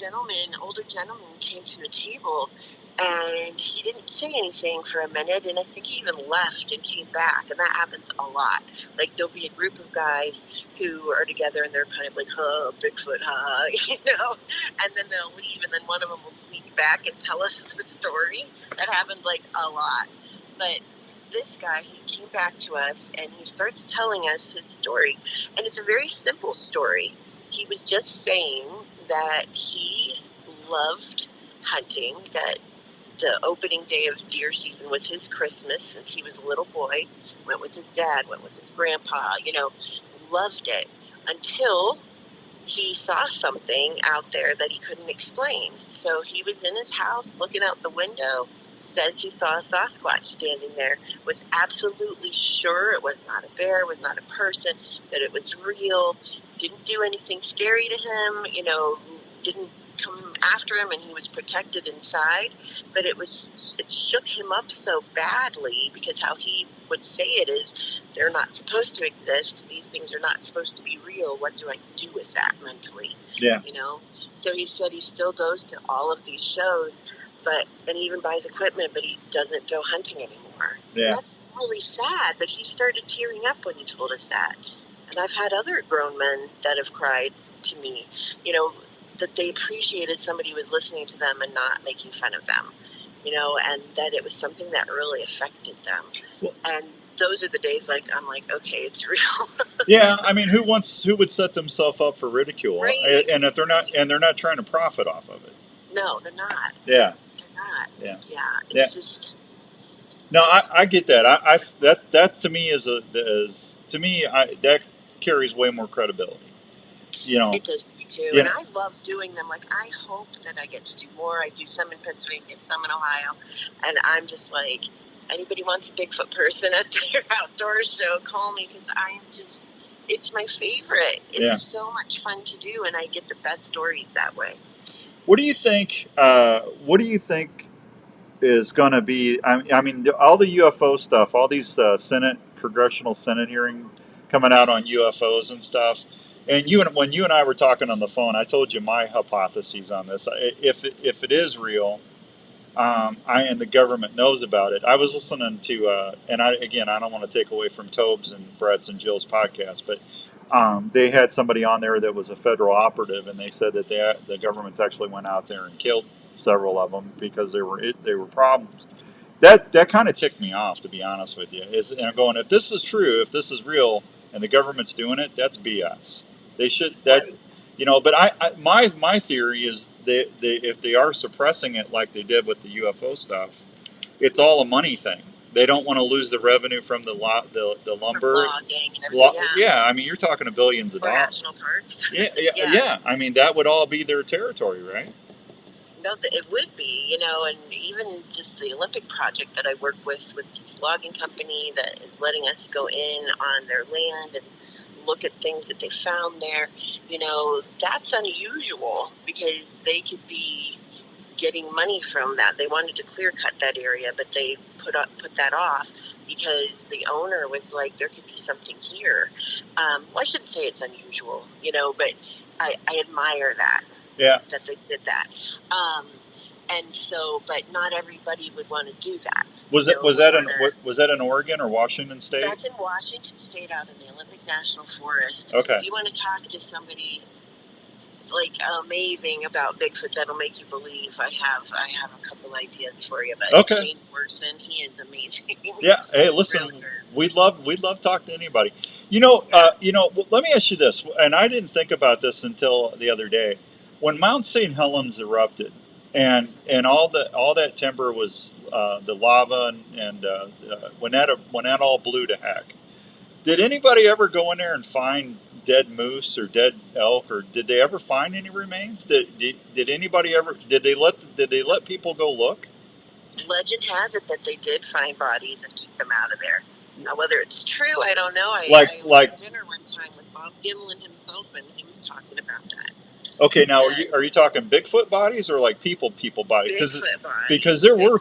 older gentleman, came to the table, and he didn't say anything for a minute, and I think he even left and came back, and that happens a lot. There'll be a group of guys who are together, and they're kind of huh, Bigfoot, huh, and then they'll leave, and then one of them will sneak back and tell us the story. That happened, a lot. But this guy, he came back to us, and he starts telling us his story, and it's a very simple story. He was just saying that he loved hunting, that the opening day of deer season was his Christmas since he was a little boy. Went with his dad, went with his grandpa, loved it, until he saw something out there that he couldn't explain. So he was in his house looking out the window, says he saw a Sasquatch standing there, was absolutely sure it was not a bear, was not a person, that it was real, didn't do anything scary to him, didn't come after him, and he was protected inside. But it shook him up so badly, because how he would say it is, they're not supposed to exist, these things are not supposed to be real, what do I do with that mentally? Yeah. So he said he still goes to all of these shows, and he even buys equipment, but he doesn't go hunting anymore. Yeah. And that's really sad, but he started tearing up when he told us that. And I've had other grown men that have cried to me, that they appreciated somebody was listening to them and not making fun of them, and that it was something that really affected them. Well, and those are the days I'm okay, it's real. Yeah, I mean, who would set themselves up for ridicule? Right. And if they're not trying to profit off of it. No, they're not. Yeah. They're not. Yeah. Yeah. It's just. No, I get that. That to me that carries way more credibility. It does me too, and I love doing them. I hope that I get to do more. I do some in Pennsylvania, some in Ohio, and I'm just anybody wants a Bigfoot person at their outdoor show, call me, because it's my favorite. It's so much fun to do, and I get the best stories that way. What do you think? What do you think is going to be? I mean, all the UFO stuff, all these congressional Senate hearing coming out on UFOs and stuff. And when you and I were talking on the phone, I told you my hypotheses on this. If it is real, and the government knows about it. I was listening to, and I don't want to take away from Tobes and Brett's and Jill's podcast, but they had somebody on there that was a federal operative, and they said that the government's actually went out there and killed several of them because they were problems. That kind of ticked me off, to be honest with you. And I'm going, if this is true, if this is real, and the government's doing it, that's BS. They should that. But my theory is that if they are suppressing it like they did with the UFO stuff, it's all a money thing. They don't want to lose the revenue from the lumber. Logging and everything, yeah, I mean, you're talking to billions of dollars. National parks. Yeah. I mean, that would all be their territory, right? No, it would be, and even just the Olympic project that I work with this logging company that is letting us go in on their land and look at things that they found there, that's unusual because they could be getting money from that. They wanted to clear cut that area, but they put that off because the owner was like, there could be something here. Well, I shouldn't say it's unusual, but I admire that. Yeah. That they did that. And so, but not everybody would want to do that. Was that in Oregon or Washington State? That's in Washington State, out in the Olympic National Forest. Okay. If you want to talk to somebody like amazing about Bigfoot that'll make you believe, I have a couple ideas for you. But okay. Shane Morrison, he is amazing. Yeah. Hey, listen, we'd love talk to anybody. Let me ask you this, and I didn't think about this until the other day. When Mount St. Helens erupted, and all that timber was the lava, and when that all blew to heck, did anybody ever go in there and find dead moose or dead elk, or did they ever find any remains? Did anybody ever? Did they let people go look? Legend has it that they did find bodies and took them out of there. Now, whether it's true, I don't know. I was at dinner one time with Bob Gimlin himself, and he was talking about that. Okay, now are you talking Bigfoot bodies or like people bodies? Bigfoot bodies. Because there were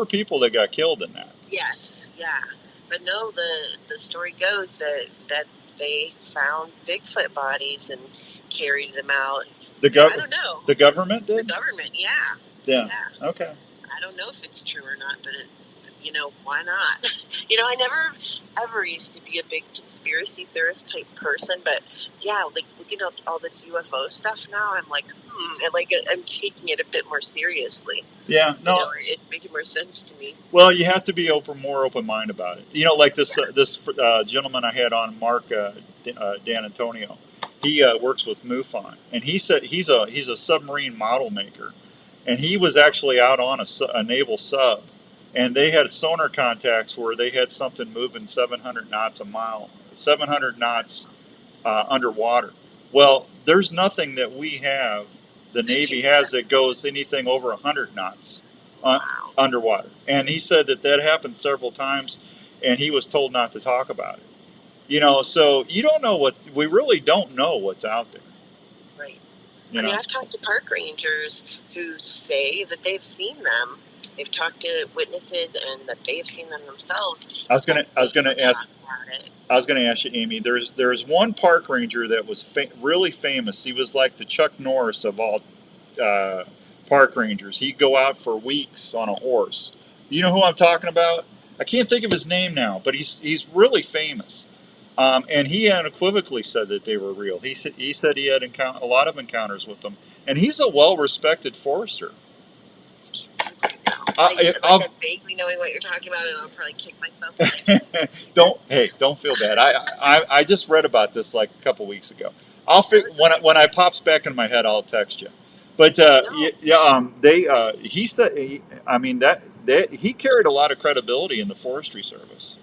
people that got killed in that. Yes, yeah, but no, the story goes that they found Bigfoot bodies and carried them out. I don't know. The government did. The government, yeah. Yeah. Okay. I don't know if it's true or not, but why not? I never ever used to be a big conspiracy theorist type person, but yeah, like looking at all this UFO stuff now, I'm like, I'm taking it a bit more seriously. Yeah, no, it's making more sense to me. Well, you have to be more open mind about it. Like this gentleman I had on, Mark Dan Antonio. He works with MUFON, and he said he's a submarine model maker, and he was actually out on a naval sub. And they had sonar contacts where they had something moving 700 knots a mile, 700 knots underwater. Well, there's nothing that we have, the Navy has, that goes anything over 100 knots underwater. And he said that happened several times, and he was told not to talk about it. So you don't know we really don't know what's out there. Right. I've talked to park rangers who say that they've seen them. They've talked to witnesses and that they have seen them themselves. I was going to ask you, Amy. There's one park ranger that was really famous. He was like the Chuck Norris of all park rangers. He'd go out for weeks on a horse. You know who I'm talking about? I can't think of his name now, but he's really famous. And he unequivocally said that they were real. He said he had a lot of encounters with them, and he's a well-respected forester. I'm vaguely knowing what you're talking about, and I'll probably kick myself. Don't feel bad. I just read about this like a couple weeks ago. When I pops back in my head, I'll text you. But he said he carried a lot of credibility in the Forestry Service.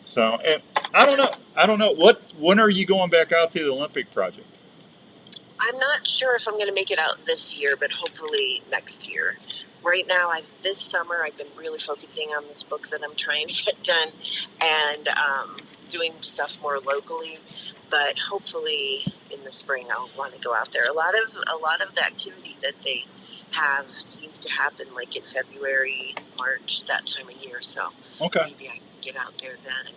So, and I don't know. When are you going back out to the Olympic project? I'm not sure if I'm going to make it out this year, but hopefully next year. Right now, this summer I've been really focusing on this book that I'm trying to get done, and doing stuff more locally. But hopefully in the spring I'll want to go out there. A lot of the activity that they have seems to happen like in February, March, that time of year. So Okay. maybe I can get out there then.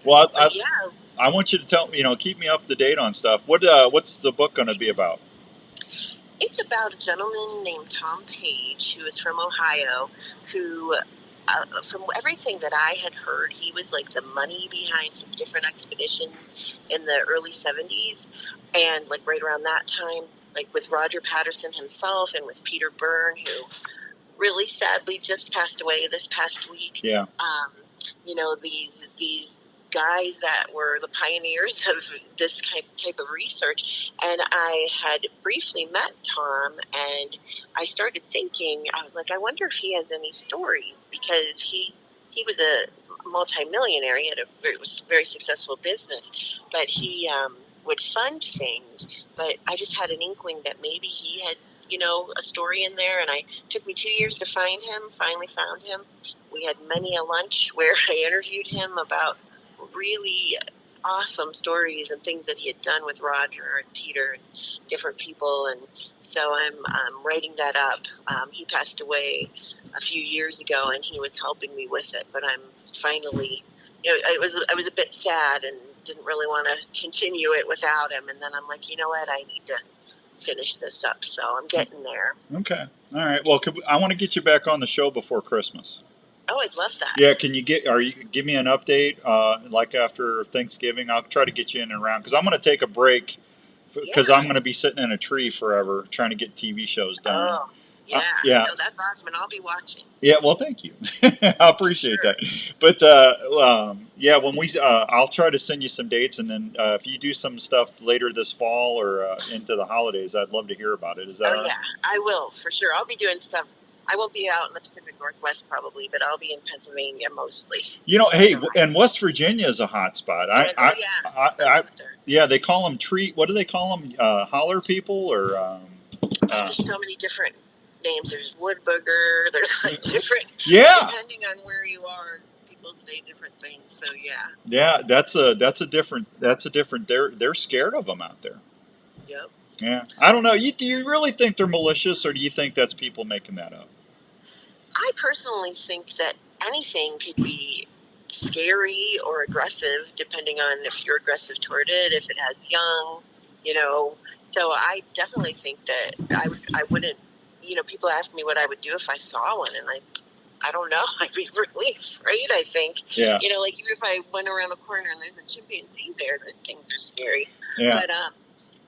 Well, Yeah. I want you to tell me, keep me up to date on stuff. What's the book going to be about? It's about a gentleman named Tom Page, who is from Ohio, who, from everything that I had heard, he was like the money behind some different expeditions in the early 70s. And like right around that time, like with Roger Patterson himself and with Peter Byrne, who really sadly just passed away this past week. Yeah. These guys that were the pioneers of this type of research. And I had briefly met Tom, and I started thinking, I was like, I wonder if he has any stories, because he was a multimillionaire. He had a very successful business, but he would fund things. But I just had an inkling that maybe he had a story in there, and took me 2 years to find him. Finally found him. We had many a lunch where I interviewed him about really awesome stories and things that he had done with Roger and Peter and different people. And so I'm writing that up. He passed away a few years ago, and he was helping me with it. But I'm finally, I was a bit sad and didn't really want to continue it without him. And then I'm like, you know what, I need to finish this up. So I'm getting there. Okay. All right. Well, I want to get you back on the show before Christmas. Oh, I'd love that. Yeah. Can you give me an update, like after Thanksgiving? I'll try to get you in and around, because I'm going to take a break, because I'm going to be sitting in a tree forever trying to get TV shows done. Oh, yeah. Yeah. No, that's awesome, and I'll be watching. Yeah, well, thank you. I appreciate that. But yeah, when I'll try to send you some dates, and then if you do some stuff later this fall or into the holidays, I'd love to hear about it. Is that all right? Yeah, I will for sure. I'll be doing stuff. I won't be out in the Pacific Northwest probably, but I'll be in Pennsylvania mostly. Hey, and West Virginia is a hot spot. Yeah, they call them tree. What do they call them? Holler people, or there's so many different names. There's wood booger. There's like different. Yeah. Depending on where you are, people say different things. So yeah. Yeah, that's a different. They're scared of them out there. Yep. Yeah, I don't know. Do you really think they're malicious, or do you think that's people making that up? I personally think that anything could be scary or aggressive, depending on if you're aggressive toward it, if it has young, So I definitely think that I wouldn't, people ask me what I would do if I saw one, and I don't know. I'd be really afraid, I think. Yeah. Like even if I went around a corner and there's a chimpanzee there, those things are scary. Yeah.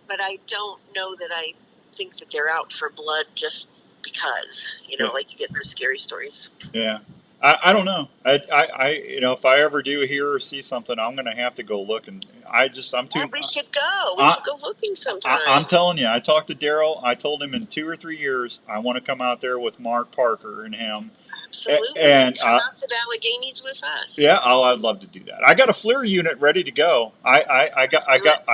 But I don't know that I think that they're out for blood just because, like you get those scary stories. Yeah. I don't know. If I ever do hear or see something, I'm going to have to go look. And I'm too. Yeah, we should go. We should go looking sometime. I'm telling you, I talked to Daryl. I told him in 2 or 3 years, I want to come out there with Mark Parker and him. Absolutely. And come out to the Alleghenies with us. Yeah, I'd love to do that. I got a FLIR unit ready to go. I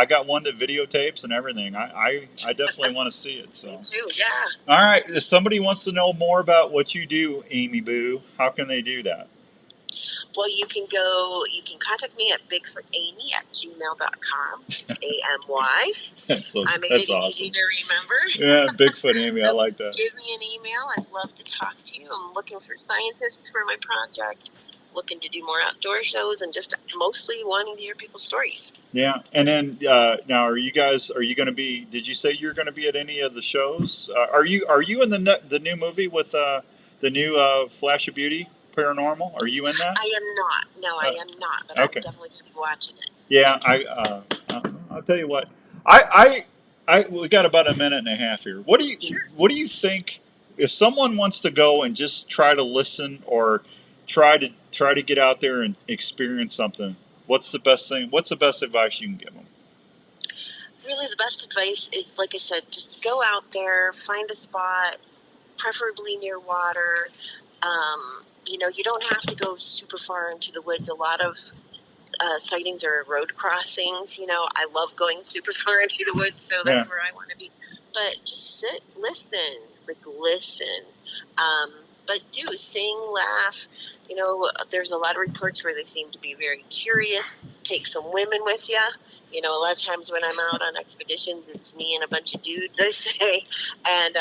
got one that videotapes and everything. I definitely want to see it. So. Me too. Yeah. All right. If somebody wants to know more about what you do, Amy Bue, how can they do that? Well, you can contact me at bigfootamy@gmail.com. AMY. That's I made it awesome. easy to remember. Yeah, Bigfoot Amy, So I like that. Give me an email. I'd love to talk to you. I'm looking for scientists for my project, looking to do more outdoor shows, and just mostly wanting to hear people's stories. Yeah, and then now, are you going to be? Did you say you're going to be at any of the shows? Are you in the new movie with the new Flash of Beauty? Paranormal? Are you in that? I am not. No, I am not. But okay. I'm definitely going to be watching it. Yeah, I'll tell you what. We got about a minute and a half here. What do you think if someone wants to go and just try to listen or try to get out there and experience something? What's the best thing? What's the best advice you can give them? Really, the best advice is, like I said, just go out there, find a spot, preferably near water. You don't have to go super far into the woods. A lot of sightings or road crossings. I love going super far into the woods, so that's where I want to be. But just sit, listen. But sing, laugh. There's a lot of reports where they seem to be very curious. Take some women with you. A lot of times when I'm out on expeditions, it's me and a bunch of dudes, I say. And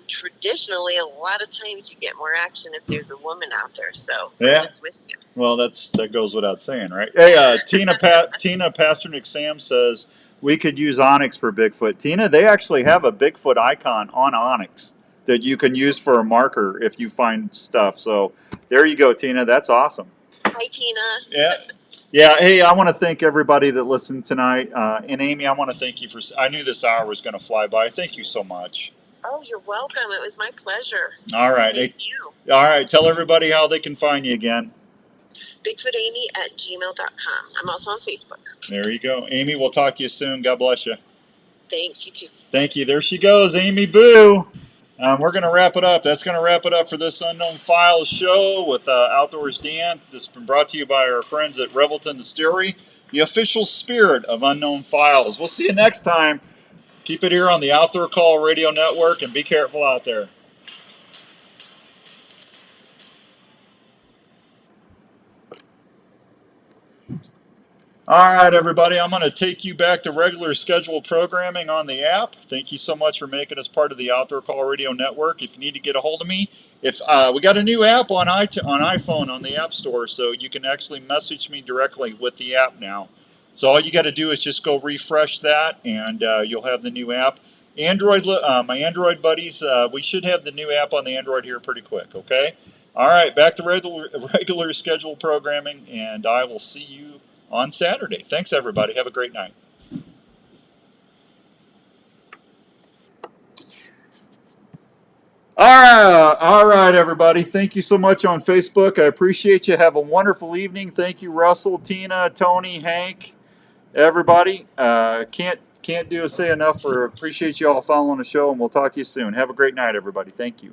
traditionally, a lot of times you get more action if there's a woman out there. So just with you. Well, that goes without saying, right? Hey, Tina Pasternak Sam says we could use onyx for Bigfoot. Tina, they actually have a Bigfoot icon on onyx that you can use for a marker if you find stuff. So there you go, Tina. That's awesome. Hi, Tina. Yeah. Hey, I want to thank everybody that listened tonight. And Amy, I want to thank you for. I knew this hour was going to fly by. Thank you so much. Oh, you're welcome. It was my pleasure. All right. Thank you. All right. Tell everybody how they can find you again. BigfootAmy@gmail.com. I'm also on Facebook. There you go. Amy, we'll talk to you soon. God bless you. Thanks. You too. Thank you. There she goes, Amy Bue. We're going to wrap it up. That's going to wrap it up for this Unknown Files show with Outdoors Dan. This has been brought to you by our friends at Revelton Distillery, the official spirit of Unknown Files. We'll see you next time. Keep it here on the Outdoor Call Radio Network, and be careful out there. All right, everybody, I'm going to take you back to regular scheduled programming on the app. Thank you so much for making us part of the Outdoor Call Radio Network. If you need to get a hold of me, we got a new app on iPhone on the App Store, so you can actually message me directly with the app now. So all you got to do is just go refresh that, and you'll have the new app. My Android buddies, we should have the new app on the Android here pretty quick, okay? All right, back to regular scheduled programming, and I will see you on Saturday. Thanks, everybody. Have a great night. All right, everybody. Thank you so much on Facebook. I appreciate you. Have a wonderful evening. Thank you, Russell, Tina, Tony, Hank, everybody. Can't say enough for appreciate you all following the show, and we'll talk to you soon. Have a great night, everybody. Thank you.